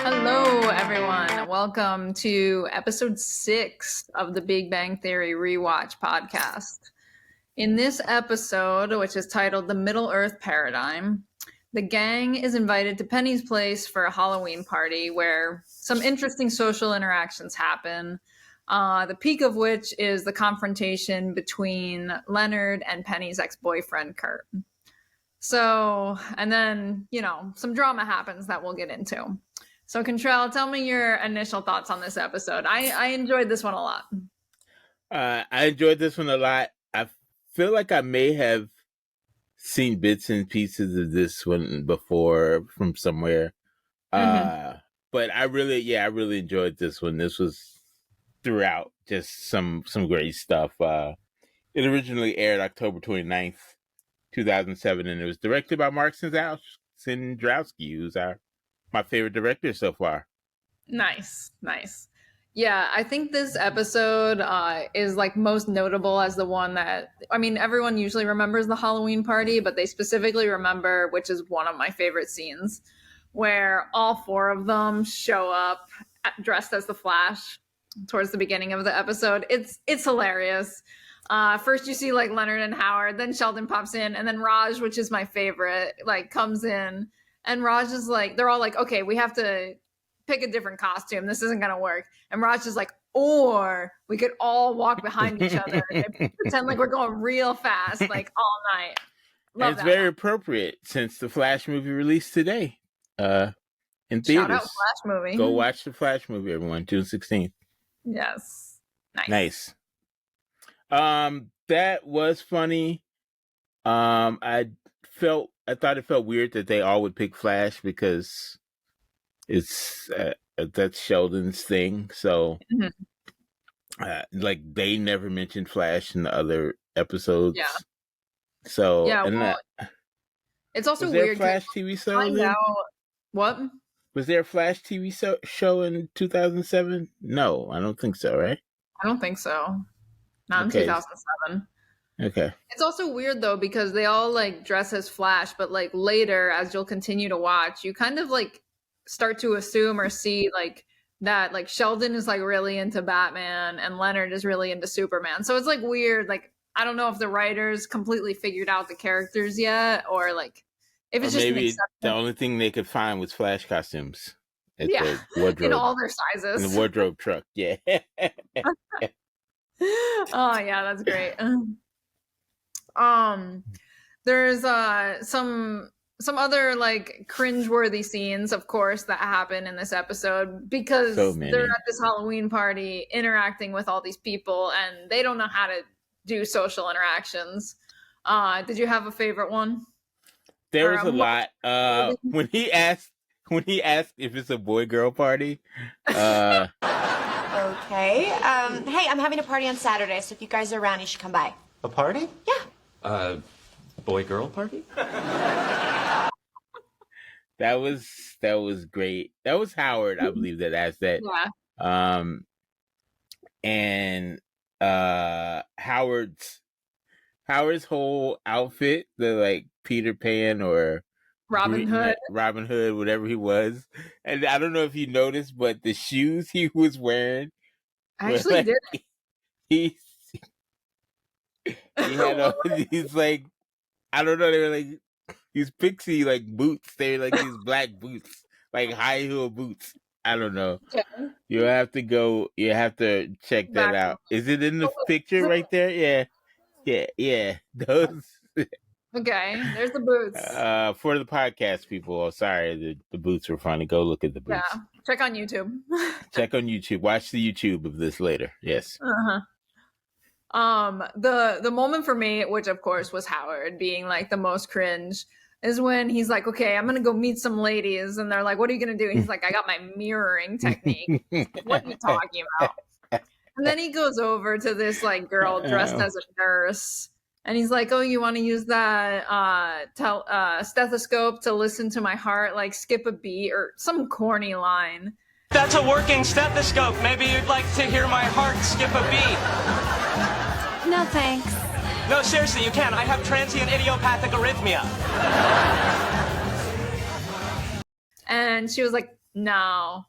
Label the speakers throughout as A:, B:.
A: Hello, everyone. Welcome to episode 6 of the Big Bang Theory Rewatch podcast. In this episode, which is titled The Middle Earth Paradigm, the gang is invited to Penny's place for a Halloween party where some interesting social interactions happen, the peak of which is the confrontation between Leonard and Penny's ex-boyfriend, Kurt. So, and then, some drama happens that we'll get into. So, Contrell, tell me your initial thoughts on this episode. I enjoyed this one a lot.
B: I enjoyed this one a lot. I feel like I may have seen bits and pieces of this one before from somewhere. But I really enjoyed this one. This was throughout just some great stuff. It originally aired October 29th, 2007, and it was directed by Mark Sandrowski, who's my favorite director so far.
A: Nice. Yeah, I think this episode is like most notable as the one that, everyone usually remembers the Halloween party, but they specifically remember, which is one of my favorite scenes, where all 4 of them show up dressed as the Flash towards the beginning of the episode. It's hilarious. First you see like Leonard and Howard, then Sheldon pops in, and then Raj, which is my favorite, like comes in. And Raj is like, they're all like, okay, we have to pick a different costume. This isn't going to work. And Raj is like, or we could all walk behind each other and pretend like we're going real fast, like all night.
B: Love it's very appropriate since the Flash movie released today in theaters.
A: Shout out Flash movie.
B: Go watch the Flash movie, everyone, June 16th.
A: Yes.
B: Nice. That was funny. I thought it felt weird that they all would pick Flash because it's that's Sheldon's thing. So, like they never mentioned Flash in the other episodes.
A: Yeah.
B: So
A: it's also
B: was there
A: weird.
B: A Flash TV show.
A: What?
B: Was there a Flash TV show in 2007? No, I don't think so. Right?
A: I don't think so. Not in 2007.
B: Okay.
A: It's also weird though because they all like dress as Flash, but like later, as you'll continue to watch, you kind of like start to assume or see like that like Sheldon is like really into Batman and Leonard is really into Superman. So it's like weird. Like I don't know if the writers completely figured out the characters yet, or like if it's just
B: maybe the only thing they could find was Flash costumes. At the wardrobe,
A: in all their sizes.
B: In the wardrobe truck. Yeah.
A: Oh yeah, that's great. There's some other like cringeworthy scenes, of course, that happen in this episode because they're at this Halloween party interacting with all these people and they don't know how to do social interactions. Did you have a favorate one?
B: There was a lot. When he asked if it's a boy-girl party.
C: Okay. Hey, I'm having a party on Saturday, so if you guys are around, you should come by.
D: A party?
C: Yeah.
D: Boy-girl party?
B: That was great. That was Howard, I believe, that asked that.
A: Yeah.
B: And Howard's whole outfit, the like Peter Pan or
A: Robin
B: Hood, whatever he was. And I don't know if you noticed, but the shoes he was wearing.
A: I actually did.
B: He had all these like, I don't know, they were like these pixie like boots. They were like these black boots, like high heel boots. I don't know. Okay. You have to check that out. Is it in the picture right there? Yeah. Those.
A: Okay, there's the boots.
B: For the podcast people, sorry, the boots were funny. Go look at the boots.
A: Yeah, check on YouTube.
B: Check on YouTube. Watch the YouTube of this later. Yes.
A: The moment for me, which of course was Howard being like the most cringe, is when he's like, okay, I'm gonna go meet some ladies, and they're like, what are you gonna do? And he's like, I got my mirroring technique. What are you talking about? And then he goes over to this like girl dressed as a nurse, and he's like, oh, you want to use that stethoscope to listen to my heart, like skip a beat or some corny line.
E: That's a working stethoscope. Maybe you'd like to hear my heart skip a beat.
F: No, thanks.
E: No, seriously, you can. I have transient idiopathic arrhythmia.
A: And she was like, no.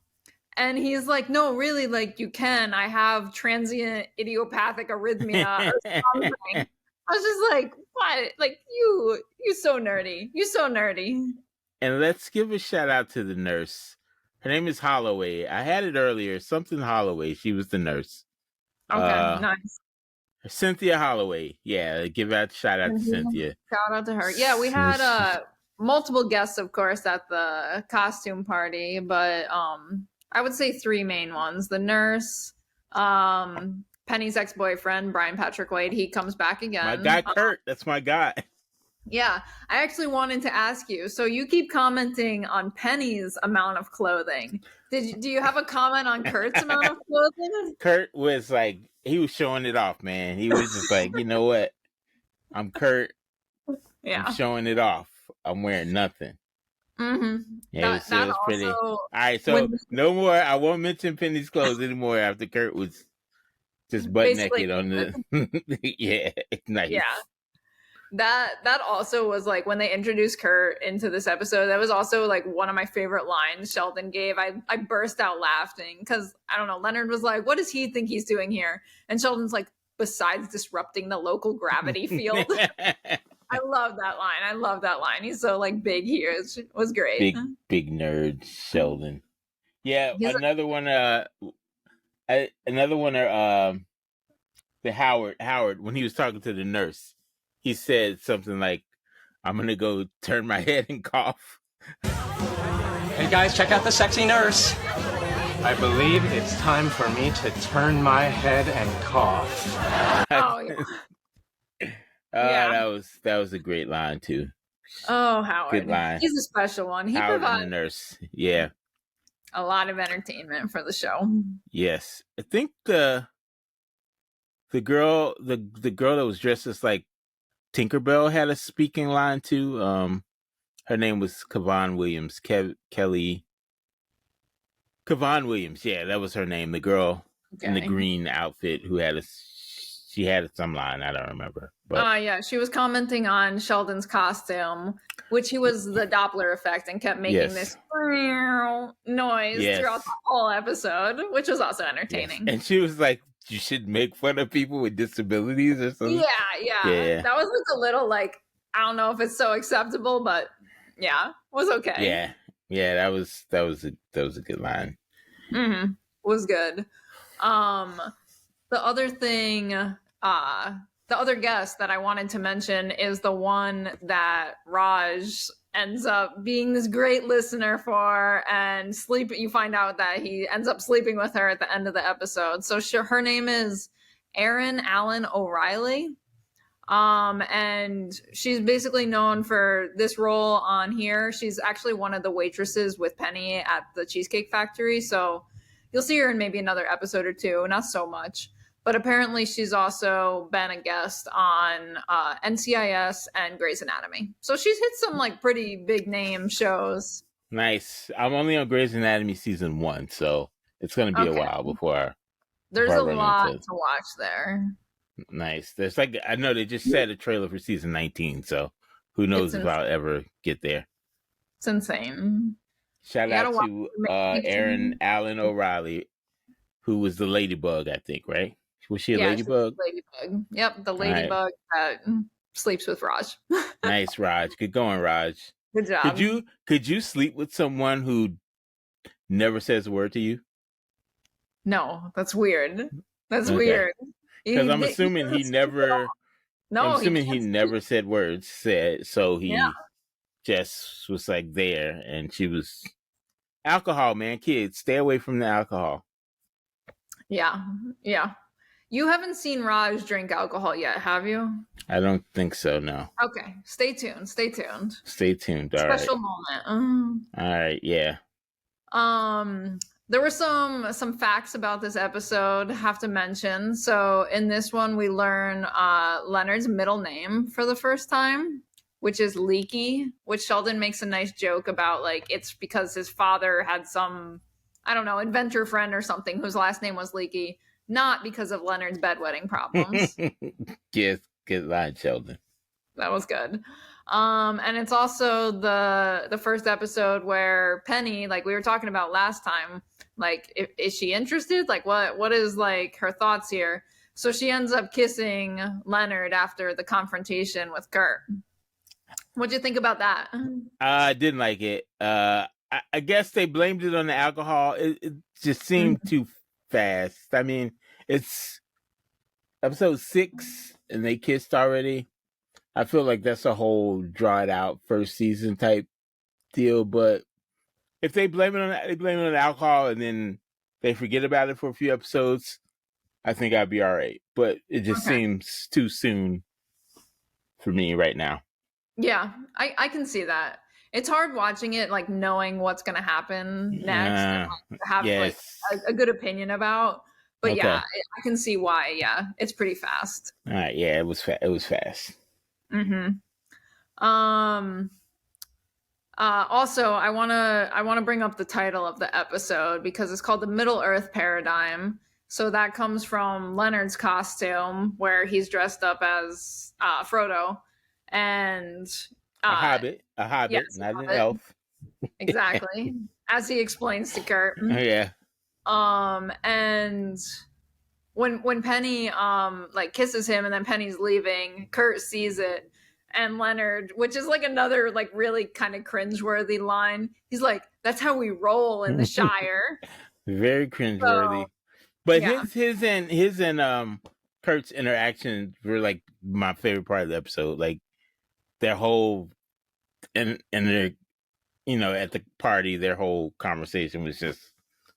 A: And he's like, no, really, like, you can. I have transient idiopathic arrhythmia or something. I was just like, what? Like, you so nerdy. You so nerdy.
B: And let's give a shout out to the nurse. Her name is Holloway. I had it earlier. Something Holloway. She was the nurse.
A: Okay, nice.
B: Cynthia Holloway. Yeah, give out shout out to Cynthia.
A: Shout out to her. Yeah, we had multiple guests, of course, at the costume party, but I would say 3 main ones. The nurse, Penny's ex-boyfriend, Brian Patrick Wade, he comes back again.
B: My guy Kurt, that's my guy.
A: Yeah, I actually wanted to ask you. So you keep commenting on Penny's amount of clothing. Do you have a comment on Kurt's amount of clothing?
B: Kurt was like, he was showing it off, man. He was just like, you know what? I'm Kurt.
A: Yeah.
B: I'm showing it off. I'm wearing nothing.
A: Mm-hmm.
B: Yeah, it was pretty. All right, so no more. I won't mention Penny's clothes anymore after Kurt was just butt naked on the. Yeah, nice.
A: Yeah. That also was like when they introduced Kurt into this episode, that was also like one of my favorite lines Sheldon gave. I burst out laughing because I don't know, Leonard was like, what does he think he's doing here? And Sheldon's like, besides disrupting the local gravity field. I love that line. He's so like big here. It was great.
B: Big nerd Sheldon. Yeah, another one the Howard when he was talking to the nurse. He said something like, I'm going to go turn my head and cough.
E: Hey guys, check out the sexy nurse. I believe it's time for me to turn my head and cough.
A: Oh, yeah.
B: That was a great line, too.
A: Oh, Howard.
B: Good line.
A: He's a special one. He
B: Howard
A: provides
B: and the nurse. Yeah.
A: a lot of entertainment for the show.
B: Yes. I think the girl that was dressed as like Tinkerbell had a speaking line too. Her name was Kevon Williams. Kevon Williams. Yeah, that was her name. The girl in the green outfit who had she had some line. I don't remember. But
A: yeah, she was commenting on Sheldon's costume, which he was the Doppler effect and kept making this noise throughout the whole episode, which was also entertaining.
B: Yes. And she was like, you should make fun of people with disabilities or something.
A: Yeah. That was like a little like, I don't know if it's so acceptable, but yeah, it was okay.
B: Yeah, that was a good line.
A: Mm-hmm. Was good. The other thing, the other guest that I wanted to mention is the one that Raj ends up being this great listener for, and you find out that he ends up sleeping with her at the end of the episode. So her name is Erin Allen O'Reilly. And she's basically known for this role on here. She's actually one of the waitresses with Penny at the Cheesecake Factory. So you'll see her in maybe another episode or two, not so much. But apparently she's also been a guest on NCIS and Grey's Anatomy. So she's hit some like pretty big name shows.
B: Nice. I'm only on Grey's Anatomy season 1, so it's going to be a while before.
A: There's a lot to watch there.
B: Nice. There's like, I know they just set a trailer for season 19, so who knows if I'll ever get there.
A: It's insane.
B: Shout out to Erin Allen O'Reilly, who was the ladybug, I think, right? Was she a ladybug?
A: Ladybug. Yep, the ladybug that sleeps with Raj.
B: Nice, Raj. Good going, Raj.
A: Good job.
B: Could you sleep with someone who never says a word to you? No,
A: that's weird. That's weird.
B: Because I'm assuming he never. No, I'm assuming he never said words. So he just was like there, and she was alcohol. Man, kids, stay away from the alcohol. Yeah. You haven't seen Raj drink alcohol yet, have you? I don't think so, no. Okay, stay tuned. All Special moment. All right, yeah. There were some facts about this episode have to mention. So in this one, we learn Leonard's middle name for the first time, which is Leaky, which Sheldon makes a nice joke about, like, it's because his father had some, I don't know, inventor friend or something whose last name was Leaky. Not because of Leonard's bedwetting problems. Yes, good line, Sheldon. That was good.
A: And it's also the first episode where Penny, like we were talking about last time, like is she interested? Like what is like her thoughts here? So she ends up kissing Leonard after the confrontation with Kurt. What'd you think about that?
B: I didn't like it. I guess they blamed it on the alcohol. It just seemed too fast. I mean, it's episode 6 and they kissed already. I feel like that's a whole dried out first season type deal. But if they blame it on the alcohol and then they forget about it for a few episodes, I think I'd be all right. But it just seems too soon for me right now.
A: Yeah, I can see that. It's hard watching it, like knowing what's going to happen next and like, have like a good opinion about. But yeah, I can see why. Yeah, it's pretty fast.
B: All right, yeah, it was fast.
A: Also, I wanna bring up the title of the episode because it's called the Middle Earth Paradigm. So that comes from Leonard's costume where he's dressed up as Frodo and
B: a hobbit, yes, not an elf.
A: Exactly, as he explains to Kurt.
B: Yeah.
A: And when Penny like kisses him and then Penny's leaving, Kurt sees it, and Leonard, which is like another like really kind of cringeworthy line, he's like, "That's how we roll in the Shire."
B: Very cringeworthy. So, but
A: yeah.
B: his and Kurt's interactions were like my favorite part of the episode. Like their whole and their, you know, at the party, their whole conversation was just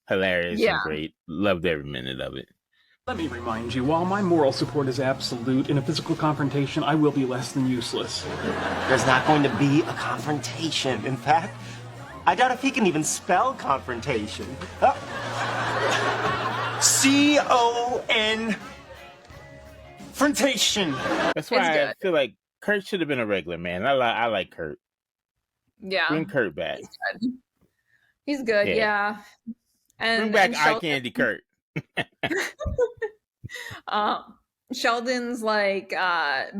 B: hilarious and great. Loved every minute of it.
D: Let me remind you, while my moral support is absolute, in a physical confrontation, I will be less than useless.
G: There's not going to be a confrontation. In fact, I doubt if he can even spell confrontation. C-O-N... Frontation.
B: That's why I feel like Kurt should have been a regular man. I like Kurt.
A: Yeah.
B: Bring Kurt back.
A: He's good, yeah.
B: And bring back Eye Candy Kurt.
A: Sheldon's like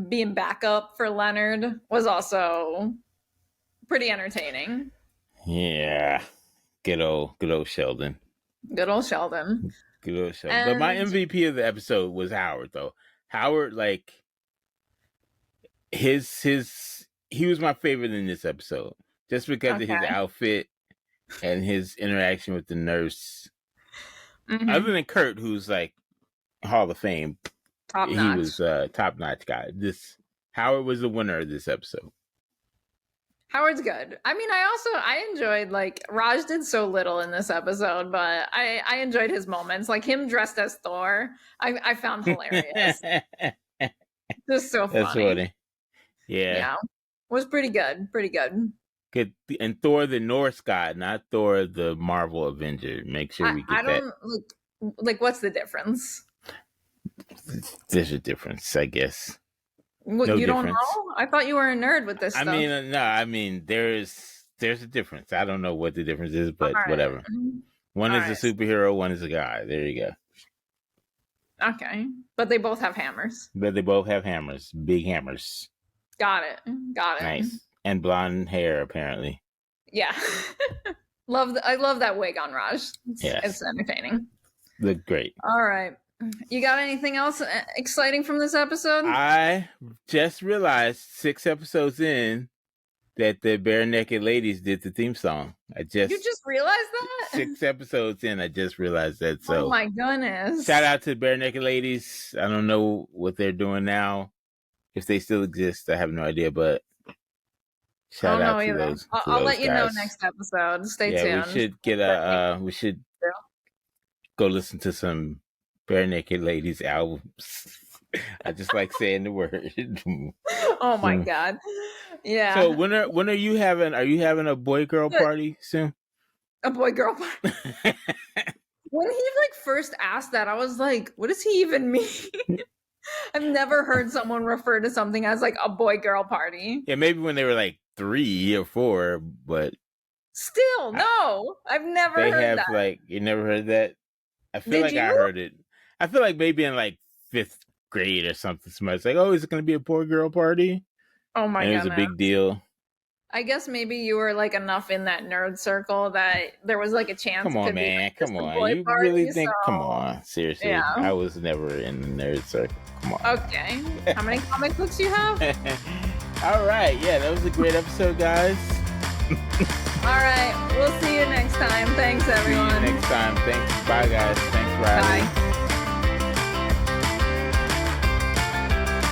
A: being backup for Leonard was also pretty entertaining.
B: Yeah. Good old Sheldon.
A: Good old Sheldon.
B: Good old Sheldon. But my MVP of the episode was Howard, though. Howard, like he was my favorite in this episode. Just because of his outfit and his interaction with the nurse. Other than Kurt, who's like Hall of Fame, he was a top-notch guy. Howard was the winner of this episode.
A: Howard's good. I mean, I enjoyed, like, Raj did so little in this episode, but I enjoyed his moments. Like him dressed as Thor, I found hilarious. Just so funny.
B: That's funny. Yeah.
A: Was pretty good. Pretty good.
B: Good. And Thor the Norse god, not Thor the Marvel Avenger. Make sure we get that.
A: Like, what's the difference?
B: There's a difference, I guess.
A: What, no you difference. Don't know? I thought you were a nerd with this stuff.
B: I mean, there's a difference. I don't know what the difference is, but whatever. One is a superhero, one is a guy. There you go.
A: Okay. But they both have hammers.
B: Big hammers.
A: Got it.
B: Nice. And blonde hair, apparently.
A: Yeah. I love that wig on Raj. It's entertaining.
B: Look great.
A: All right. You got anything else exciting from this episode?
B: I just realized 6 episodes in that the Bare Naked Ladies did the theme song. You
A: just realized that?
B: 6 episodes in, I just realized that. So,
A: oh my goodness.
B: Shout out to the Bare Naked Ladies. I don't know what they're doing now. If they still exist, I have no idea, but shout out to those.
A: I'll let you know next episode. Stay tuned.
B: We should get we should go listen to some Bare Naked Ladies albums. I just like saying the word.
A: Oh my god. Yeah.
B: So when are you having a boy girl party soon?
A: A boy girl party. When he like first asked that, I was like, what does he even mean? I've never heard someone refer to something as like a boy girl party.
B: Yeah, maybe when they were like 3 or 4, but
A: still no. I've never heard that.
B: Like, you never heard that? I feel I heard it. I feel like maybe in like 5th grade or something, somebody's like, "Oh, is it going to be a boy girl party?"
A: Oh my
B: and it was
A: goodness.
B: a big deal.
A: I guess maybe you were like enough in that nerd circle that there was like a chance.
B: Come
A: it
B: on,
A: could
B: man.
A: Be, like,
B: Come
A: just a
B: on.
A: boy
B: You
A: party,
B: really think?
A: so...
B: Come on. Seriously.
A: Yeah.
B: I was never in the nerd circle. Come on.
A: Okay. How many comic books do you have?
B: All right. Yeah, that was a great episode, guys.
A: All right. We'll see you next time. Thanks, everyone.
B: See you next time. Thanks. Bye, guys. Thanks for having me.
A: Bye.